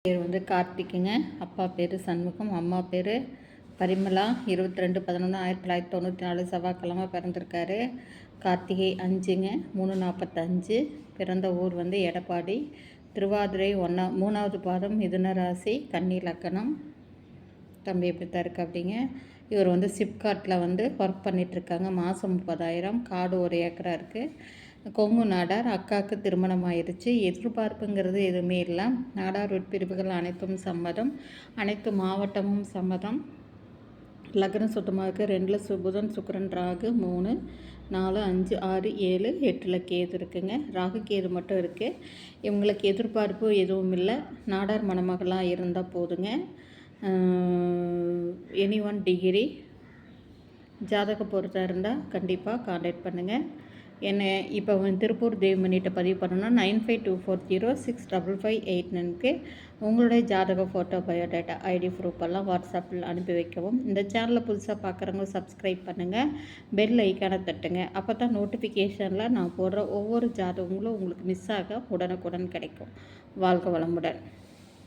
பேர் வந்து கார்த்திக்குங்க. அப்பா பேர் சண்முகம், அம்மா பேர் பரிமளா. 22/11/1994 செவ்வாய்க்கிழமை பிறந்திருக்காரு. கார்த்திகை 5ங்க, 3:45. பிறந்த ஊர் வந்து எடப்பாடி. திருவாதிரை 3வது பாதம், மிதுன ராசி, கன்னி லக்னம். தம்பி எப்படி தான் இருக்கு அப்படிங்க. இவர் வந்து சிப்கார்ட்டில் வந்து ஒர்க் பண்ணிகிட்ருக்காங்க. மாதம் 30,000. காடு 1 ஏக்கரா இருக்குது. கொங்கு நாடார். அக்காவுக்கு திருமணம் ஆயிடுச்சு. எதிர்பார்ப்புங்கிறது எதுவுமே இல்லை. நாடார் உட்பிரிவுகள் அனைத்தும் சம்மதம். அனைத்து மாவட்டமும் சம்மதம். லக்னம் சுத்தமாக இருக்குது. 2ல் புதன், சுக்கிரன், ராகு. 3, 4, 5, 6, 7, 8ல் கேது இருக்குங்க. ராகு கேது மட்டும் இருக்குது. இவங்களுக்கு எதிர்பார்ப்பு எதுவும் இல்லை. நாடார் மணமகளாக இருந்தால் போதுங்க. எனி1 டிகிரி ஜாதக பொறுத்தா இருந்தால் கண்டிப்பாக காண்டாக்ட் பண்ணுங்கள். என்னை இப்போ திருப்பூர் தேவமணிகிட்ட பதிவு பண்ணணும்னா 9524065589க்கு உங்களுடைய ஜாதக ஃபோட்டோ, பயோடேட்டா, ஐடி ப்ரூஃப் எல்லாம் வாட்ஸ்அப்பில் அனுப்பி வைக்கவும். இந்த சேனலை புதுசாக பார்க்குறவங்க சப்ஸ்கிரைப் பண்ணுங்கள், பெல் ஐக்கானை தட்டுங்க. அப்போ தான் நோட்டிஃபிகேஷனில் நான் போடுற ஒவ்வொரு ஜாதகங்களும் உங்களுக்கு மிஸ் ஆக உடனுக்குடன் கிடைக்கும். வாழ்க வளமுடன்.